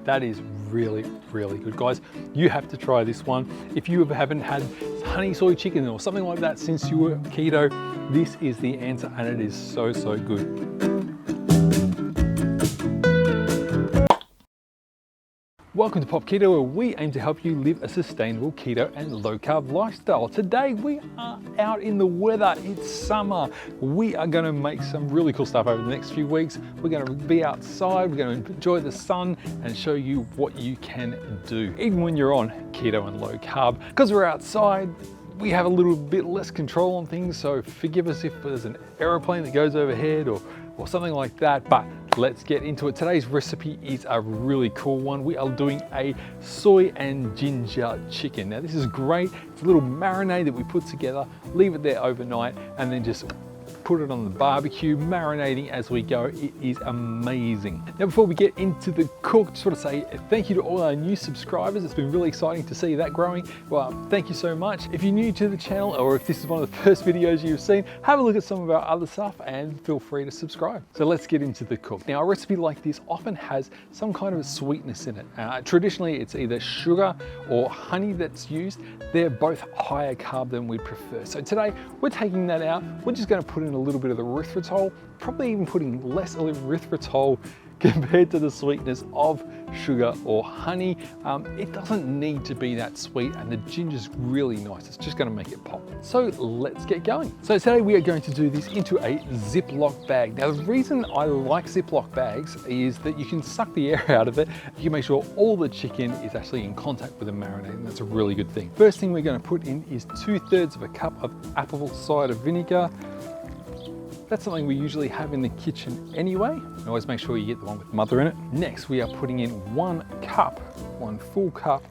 That is really, really good, guys. You have to try this one. If you haven't had honey soy chicken or something like that since you were keto, this is the answer, and it is so, so good. Welcome to Pop Keto, where we aim to help you live a sustainable keto and low carb lifestyle. Today we are out in the weather, it's summer. We are going to make some really cool stuff over the next few weeks. We're going to be outside, we're going to enjoy the sun and show you what you can do, even when you're on keto and low carb. Because we're outside, we have a little bit less control on things, so forgive us if there's an aeroplane that goes overhead or something like that, but let's get into it. Today's recipe is a really cool one. We are doing a soy and ginger chicken. Now this is great. It's a little marinade that we put together, leave it there overnight, and then just put it on the barbecue, marinating as we go. It is amazing. Now before we get into the cook, just want to say thank you to all our new subscribers. It's been really exciting to see that growing. Well, thank you so much. If you're new to the channel, or if this is one of the first videos you've seen, have a look at some of our other stuff and feel free to subscribe. So let's get into the cook. Now a recipe like this often has some kind of sweetness in it. Traditionally it's either sugar or honey that's used. They're both higher carb than we prefer. So today we're taking that out. We're just going to put in a little bit of the erythritol, probably even putting less erythritol compared to the sweetness of sugar or honey. It doesn't need to be that sweet, and the ginger's really nice. It's just going to make it pop. So let's get going. So today we are going to do this into a Ziploc bag. Now the reason I like Ziploc bags is that you can suck the air out of it. You can make sure all the chicken is actually in contact with the marinade, and that's a really good thing. First thing we're going to put in is 2/3 of a cup of apple cider vinegar. That's something we usually have in the kitchen anyway. And always make sure you get the one with mother in it. Next, we are putting in 1 full cup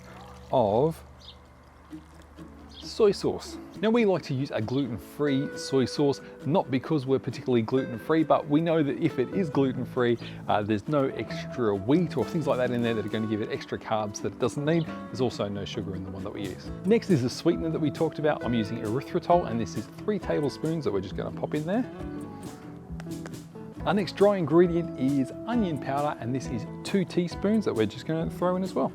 of soy sauce. Now we like to use a gluten-free soy sauce, not because we're particularly gluten-free, but we know that if it is gluten-free, there's no extra wheat or things like that in there that are going to give it extra carbs that it doesn't need. There's also no sugar in the one that we use. Next is the sweetener that we talked about. I'm using erythritol, and this is 3 tablespoons that we're just going to pop in there. Our next dry ingredient is onion powder, and this is 2 teaspoons that we're just going to throw in as well.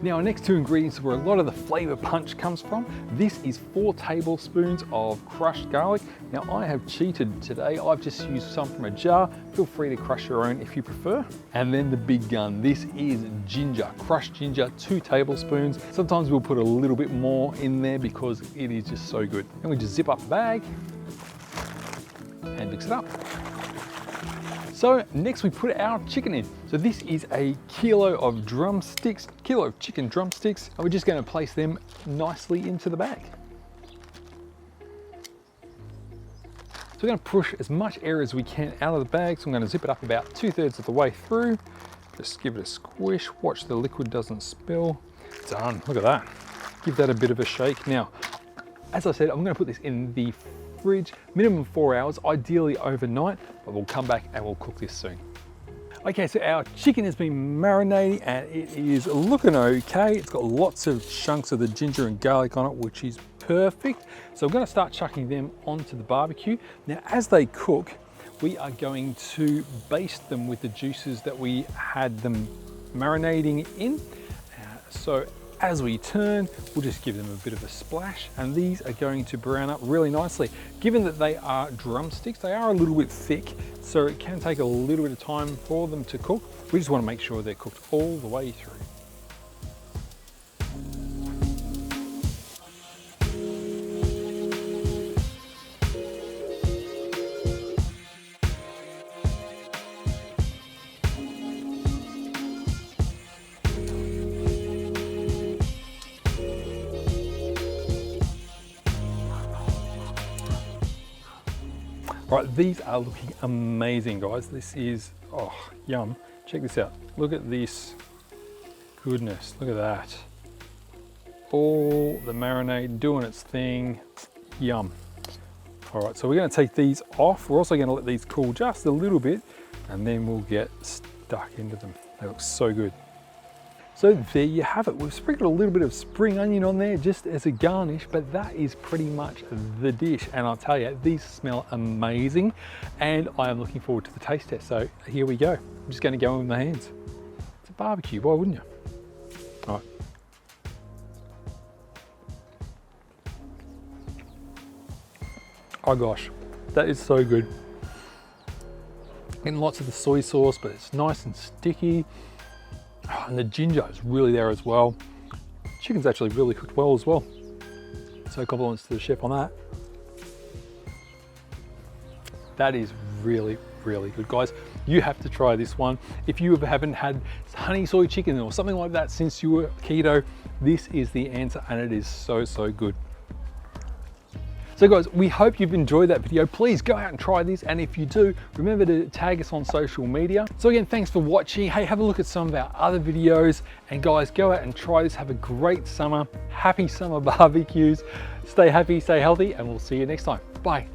Now our next 2 ingredients where a lot of the flavor punch comes from. This is 4 tablespoons of crushed garlic. Now I have cheated today. I've just used some from a jar. Feel free to crush your own if you prefer. And then the big gun, this is ginger, crushed ginger, 2 tablespoons. Sometimes we'll put a little bit more in there because it is just so good. And we just zip up the bag and mix it up. So next we put our chicken in. So this is a kilo of chicken drumsticks, and we're just going to place them nicely into the bag. So we're going to push as much air as we can out of the bag. So I'm going to zip it up about 2/3 of the way through. Just give it a squish, watch the liquid doesn't spill. Done, look at that. Give that a bit of a shake. Now, as I said, I'm going to put this in the fridge, minimum 4 hours, ideally overnight, but we'll come back and we'll cook this soon. Okay, so our chicken has been marinating and it is looking okay. It's got lots of chunks of the ginger and garlic on it, which is perfect. So I'm going to start chucking them onto the barbecue. Now, as they cook, we are going to baste them with the juices that we had them marinating in. So as we turn, we'll just give them a bit of a splash, and these are going to brown up really nicely. Given that they are drumsticks, they are a little bit thick, so it can take a little bit of time for them to cook. We just want to make sure they're cooked all the way through. Right, these are looking amazing, guys. This is, oh, yum. Check this out. Look at this goodness. Look at that. All the marinade doing its thing. Yum. All right, so we're going to take these off. We're also going to let these cool just a little bit, and then we'll get stuck into them. They look so good. So there you have it. We've sprinkled a little bit of spring onion on there just as a garnish, but that is pretty much the dish. And I'll tell you, these smell amazing, and I am looking forward to the taste test. So here we go. I'm just going to go in with my hands. barbecue, why wouldn't you? All right. Oh gosh, that is so good. Getting lots of the soy sauce, but it's nice and sticky. Oh, and the ginger is really there as well. Chicken's actually really cooked well as well. So compliments to the chef on that. That is really, really good, guys. You have to try this one. If you haven't had honey soy chicken or something like that since you were keto, this is the answer, and it is so, so good. So guys, we hope you've enjoyed that video. Please go out and try this, and if you do, remember to tag us on social media. So again, thanks for watching. Hey, have a look at some of our other videos, and guys, go out and try this. Have a great summer. Happy summer barbecues. Stay happy, stay healthy, and we'll see you next time. Bye.